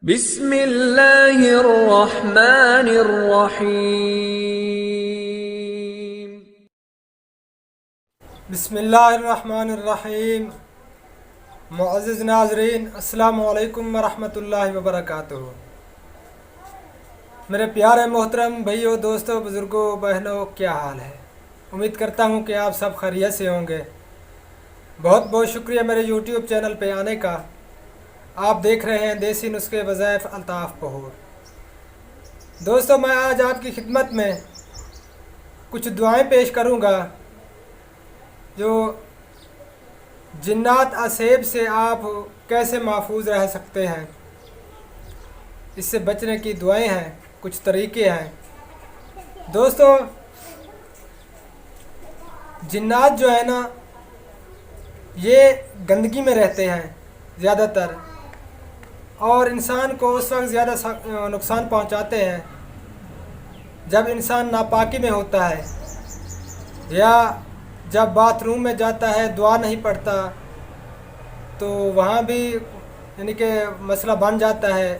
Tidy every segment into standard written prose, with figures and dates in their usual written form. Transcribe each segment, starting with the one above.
بسم اللہ الرحمن الرحیم۔ بسم اللہ الرحمن الرحیم۔ معزز ناظرین، السلام علیکم ورحمۃ اللہ وبرکاتہ۔ میرے پیارے محترم بھائیوں، دوستوں، بزرگوں، بہنوں، کیا حال ہے؟ امید کرتا ہوں کہ آپ سب خیریت سے ہوں گے۔ بہت بہت شکریہ میرے یوٹیوب چینل پہ آنے کا۔ آپ دیکھ رہے ہیں دیسی نسخے وظائف الطاف پہور۔ دوستوں، میں آج آپ کی خدمت میں کچھ دعائیں پیش کروں گا جو جنات اسیب سے آپ کیسے محفوظ رہ سکتے ہیں، اس سے بچنے کی دعائیں ہیں، کچھ طریقے ہیں۔ دوستوں، جنات جو ہے نا، یہ گندگی میں رہتے ہیں زیادہ تر، اور انسان کو اس وقت زیادہ نقصان پہنچاتے ہیں جب انسان ناپاکی میں ہوتا ہے، یا جب باتھ روم میں جاتا ہے، دعا نہیں پڑھتا، تو وہاں بھی یعنی کہ مسئلہ بن جاتا ہے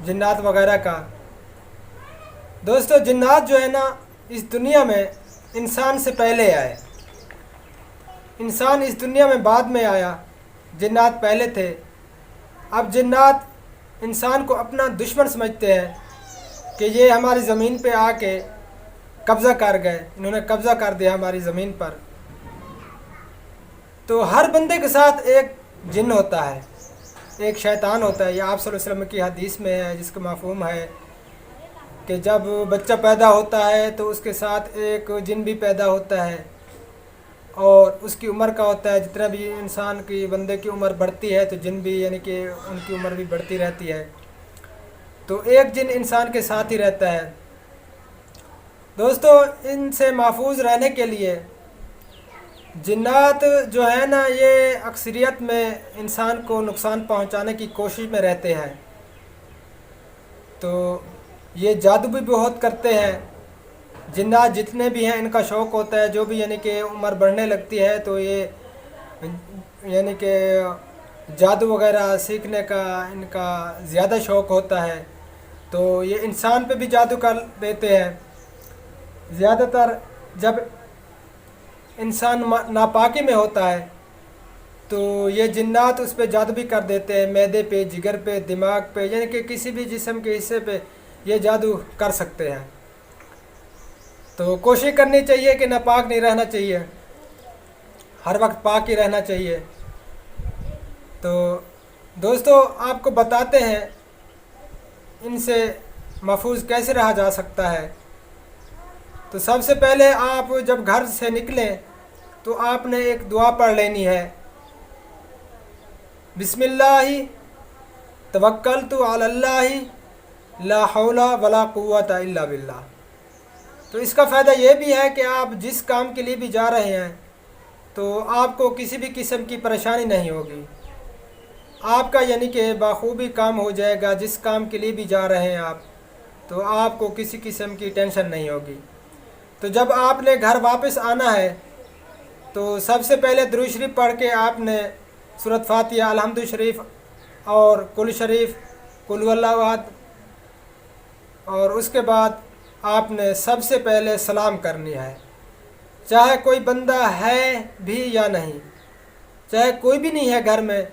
جنات وغیرہ کا۔ دوستو، جنات جو ہے نا، اس دنیا میں انسان سے پہلے آئے۔ انسان اس دنیا میں بعد میں آیا، جنات پہلے تھے۔ اب جنات انسان کو اپنا دشمن سمجھتے ہیں کہ یہ ہماری زمین پہ آ کے قبضہ کر گئے، انہوں نے قبضہ کر دیا ہماری زمین پر۔ تو ہر بندے کے ساتھ ایک جن ہوتا ہے، ایک شیطان ہوتا ہے۔ یہ آپ صلی اللہ علیہ وسلم کی حدیث میں ہے، جس کا مفہوم ہے کہ جب بچہ پیدا ہوتا ہے تو اس کے ساتھ ایک جن بھی پیدا ہوتا ہے، اور اس کی عمر کا ہوتا ہے، جتنا بھی انسان کی بندے کی عمر بڑھتی ہے تو جن بھی یعنی کہ ان کی عمر بھی بڑھتی رہتی ہے۔ تو ایک جن انسان کے ساتھ ہی رہتا ہے۔ دوستو، ان سے محفوظ رہنے کے لیے جنات جو ہے نا، یہ اکثریت میں انسان کو نقصان پہنچانے کی کوشش میں رہتے ہیں۔ تو یہ جادو بھی بہت کرتے ہیں۔ جنات جتنے بھی ہیں، ان کا شوق ہوتا ہے، جو بھی یعنی کہ عمر بڑھنے لگتی ہے تو یہ یعنی کہ جادو وغیرہ سیکھنے کا ان کا زیادہ شوق ہوتا ہے۔ تو یہ انسان پہ بھی جادو کر دیتے ہیں۔ زیادہ تر جب انسان ناپاکی میں ہوتا ہے تو یہ جنات اس پہ جادو بھی کر دیتے ہیں، معدے پہ، جگر پہ، دماغ پہ، یعنی کہ کسی بھی جسم کے حصے پہ یہ جادو کر سکتے ہیں۔ تو کوشش کرنی چاہیے کہ ناپاک نہیں رہنا چاہیے، ہر وقت پاک ہی رہنا چاہیے۔ تو دوستو، آپ کو بتاتے ہیں ان سے محفوظ کیسے رہا جا سکتا ہے۔ تو سب سے پہلے آپ جب گھر سے نکلیں تو آپ نے ایک دعا پڑھ لینی ہے، بسم اللہ توکلت علی اللہ لا حول ولا قوت الا باللہ۔ تو اس کا فائدہ یہ بھی ہے کہ آپ جس کام کے لیے بھی جا رہے ہیں تو آپ کو کسی بھی قسم کی پریشانی نہیں ہوگی، آپ کا یعنی کہ بخوبی کام ہو جائے گا۔ جس کام کے لیے بھی جا رہے ہیں آپ، تو آپ کو کسی قسم کی ٹینشن نہیں ہوگی۔ تو جب آپ نے گھر واپس آنا ہے تو سب سے پہلے درود شریف پڑھ کے آپ نے سورۃ فاتحہ، الحمد شریف اور کل شریف، قل هو اللہ احد، اور اس کے بعد آپ نے سب سے پہلے سلام کرنی ہے، چاہے کوئی بندہ ہے بھی یا نہیں، چاہے کوئی بھی نہیں ہے گھر میں،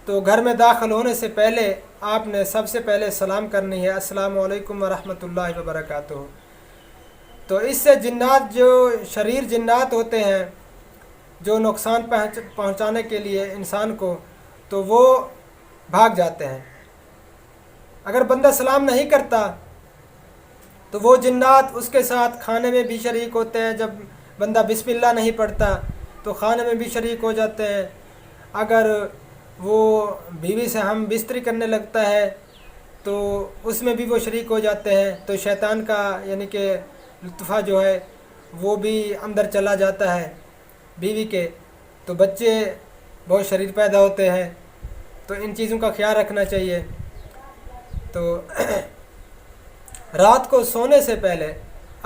تو گھر میں داخل ہونے سے پہلے آپ نے سب سے پہلے سلام کرنی ہے، السلام علیکم ورحمۃ اللہ وبرکاتہ۔ تو اس سے جنات، جو شریر جنات ہوتے ہیں جو نقصان پہنچانے کے لیے انسان کو، تو وہ بھاگ جاتے ہیں۔ اگر بندہ سلام نہیں کرتا تو وہ جنات اس کے ساتھ کھانے میں بھی شریک ہوتے ہیں۔ جب بندہ بسم اللہ نہیں پڑھتا تو کھانے میں بھی شریک ہو جاتے ہیں۔ اگر وہ بیوی سے ہم بستری کرنے لگتا ہے تو اس میں بھی وہ شریک ہو جاتے ہیں۔ تو شیطان کا یعنی کہ لطفہ جو ہے وہ بھی اندر چلا جاتا ہے بیوی کے، تو بچے بہت شریر پیدا ہوتے ہیں۔ تو ان چیزوں کا خیال رکھنا چاہیے۔ تو رات کو سونے سے پہلے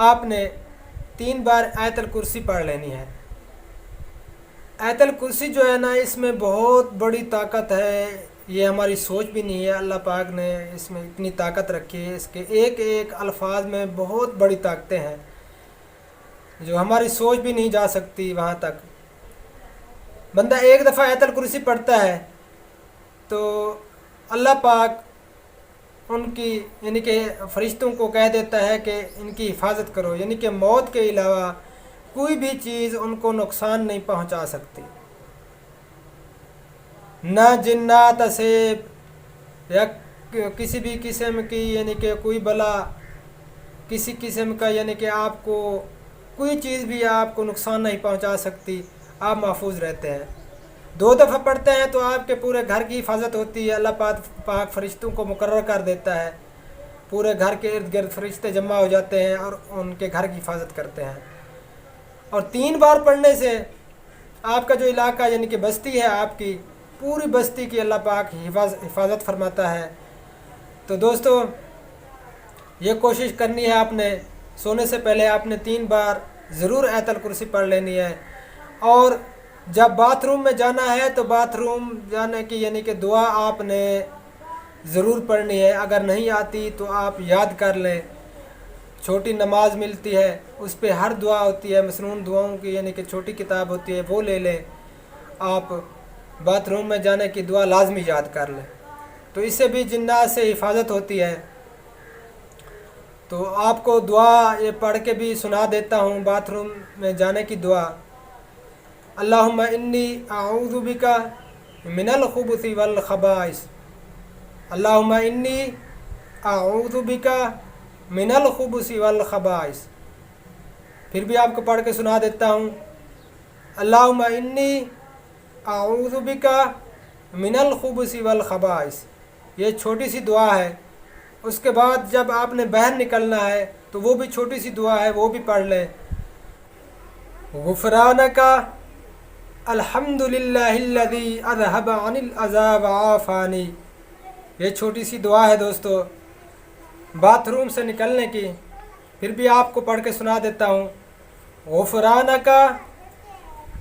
آپ نے 3 بار آیت الکرسی پڑھ لینی ہے۔ آیت الکرسی جو ہے نا، اس میں بہت بڑی طاقت ہے، یہ ہماری سوچ بھی نہیں ہے. اللہ پاک نے اس میں اتنی طاقت رکھی ہے، اس کے ایک ایک الفاظ میں بہت بڑی طاقتیں ہیں جو ہماری سوچ بھی نہیں جا سکتی وہاں تک. بندہ ایک دفعہ آیت الکرسی پڑھتا ہے تو اللہ پاک ان کی یعنی کہ فرشتوں کو کہہ دیتا ہے کہ ان کی حفاظت کرو، یعنی کہ موت کے علاوہ کوئی بھی چیز ان کو نقصان نہیں پہنچا سکتی. نہ جنات اسیب یا کسی بھی قسم کی یعنی کہ کوئی بلا کسی قسم کا یعنی کہ آپ کو کوئی چیز بھی آپ کو نقصان نہیں پہنچا سکتی. آپ محفوظ رہتے ہیں. 2 دفعہ پڑھتے ہیں تو آپ کے پورے گھر کی حفاظت ہوتی ہے. اللہ پاک فرشتوں کو مقرر کر دیتا ہے، پورے گھر کے ارد گرد فرشتے جمع ہو جاتے ہیں اور ان کے گھر کی حفاظت کرتے ہیں. اور 3 بار پڑھنے سے آپ کا جو علاقہ یعنی کہ بستی ہے آپ کی پوری بستی کی اللہ پاک حفاظت فرماتا ہے. تو دوستو یہ کوشش کرنی ہے، آپ نے سونے سے پہلے آپ نے 3 بار ضرور آیت الکرسی پڑھ لینی ہے. اور جب باتھ روم میں جانا ہے تو باتھ روم جانے کی یعنی کہ دعا آپ نے ضرور پڑھنی ہے. اگر نہیں آتی تو آپ یاد کر لیں. چھوٹی نماز ملتی ہے، اس پہ ہر دعا ہوتی ہے، مسنون دعاؤں کی یعنی کہ چھوٹی کتاب ہوتی ہے، وہ لے لیں. آپ باتھ روم میں جانے کی دعا لازمی یاد کر لیں، تو اس سے بھی جنات سے حفاظت ہوتی ہے. تو آپ کو دعا یہ پڑھ کے بھی سنا دیتا ہوں باتھ روم میں جانے کی دعا. اللہم انی اعوذ بک من الخبث والخبائث. اللہم انی اعوذ بک من الخبث والخبائث. پھر بھی آپ کو پڑھ کے سنا دیتا ہوں. اللہم انی اعوذ بک من الخبث والخبائث. یہ چھوٹی سی دعا ہے. اس کے بعد جب آپ نے باہر نکلنا ہے تو وہ بھی چھوٹی سی دعا ہے، وہ بھی پڑھ لیں. غفرانک الحمد للہ الذی اذھب عن الاذی وعافانی. یہ چھوٹی سی دعا ہے دوستو باتھ روم سے نکلنے کی. پھر بھی آپ کو پڑھ کے سنا دیتا ہوں. غفرانک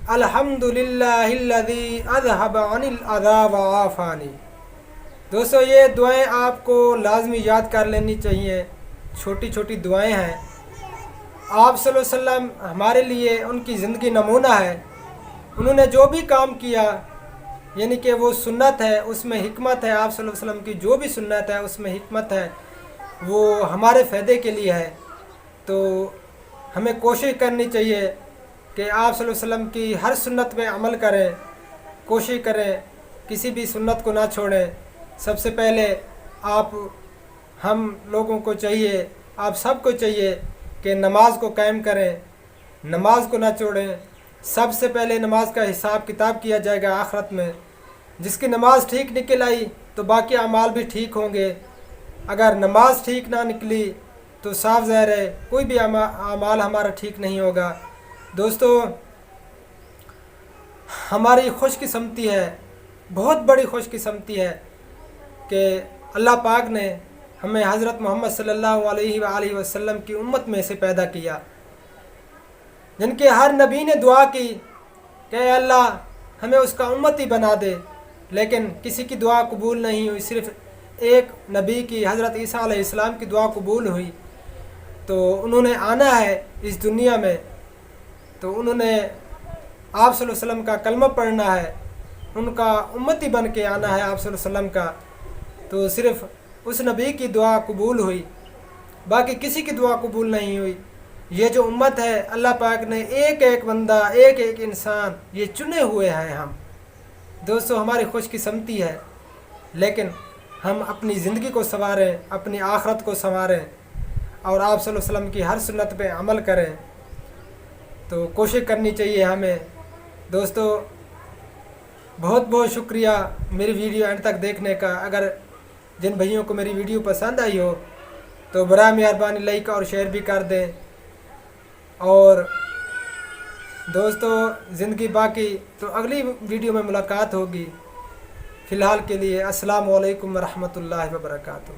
الحمد للہ الذی اذھب عن الاذی وعافانی. دوستو یہ دعائیں آپ کو لازمی یاد کر لینی چاہیے. چھوٹی چھوٹی دعائیں ہیں. آپ صلی اللہ علیہ وسلم ہمارے لیے ان کی زندگی نمونہ ہے. انہوں نے جو بھی کام کیا یعنی کہ وہ سنت ہے، اس میں حکمت ہے. آپ صلی اللہ علیہ وسلم کی جو بھی سنت ہے اس میں حکمت ہے، وہ ہمارے فائدے کے لیے ہے. تو ہمیں کوشش کرنی چاہیے کہ آپ صلی اللہ علیہ وسلم کی ہر سنت میں عمل کریں. کوشش کریں کسی بھی سنت کو نہ چھوڑیں. سب سے پہلے ہم لوگوں کو چاہیے، آپ سب کو چاہیے کہ نماز کو قائم کریں، نماز کو نہ چھوڑیں. سب سے پہلے نماز کا حساب کتاب کیا جائے گا آخرت میں. جس کی نماز ٹھیک نکل آئی تو باقی اعمال بھی ٹھیک ہوں گے. اگر نماز ٹھیک نہ نکلی تو صاف ظاہر ہے کوئی بھی اعمال ہمارا ٹھیک نہیں ہوگا. دوستو ہماری خوش قسمتی ہے، بہت بڑی خوش قسمتی ہے کہ اللہ پاک نے ہمیں حضرت محمد صلی اللہ علیہ وآلہ وسلم کی امت میں سے پیدا کیا، جن کے ہر نبی نے دعا کی کہ اے اللہ ہمیں اس کا امتی بنا دے. لیکن کسی کی دعا قبول نہیں ہوئی، صرف ایک نبی کی حضرت عیسیٰ علیہ السلام کی دعا قبول ہوئی. تو انہوں نے آنا ہے اس دنیا میں، تو انہوں نے آپ صلی اللہ علیہ وسلم کا کلمہ پڑھنا ہے، ان کا امتی بن کے آنا ہے آپ صلی اللہ علیہ وسلم کا. تو صرف اس نبی کی دعا قبول ہوئی، باقی کسی کی دعا قبول نہیں ہوئی. یہ جو امت ہے اللہ پاک نے ایک ایک بندہ، ایک ایک انسان یہ چنے ہوئے ہیں ہم. دوستو ہماری خوش قسمتی ہے، لیکن ہم اپنی زندگی کو سنواریں، اپنی آخرت کو سنواریں اور آپ صلی اللہ علیہ وسلم کی ہر سنت پہ عمل کریں. تو کوشش کرنی چاہیے ہمیں. دوستو بہت بہت شکریہ میری ویڈیو اینڈ تک دیکھنے کا. اگر جن بھائیوں کو میری ویڈیو پسند آئی ہو تو براہ مہربانی لائک اور شیئر بھی کر دیں. اور دوستو زندگی باقی تو اگلی ویڈیو میں ملاقات ہوگی. فی الحال کے لیے السلام علیکم ورحمۃ اللہ وبرکاتہ.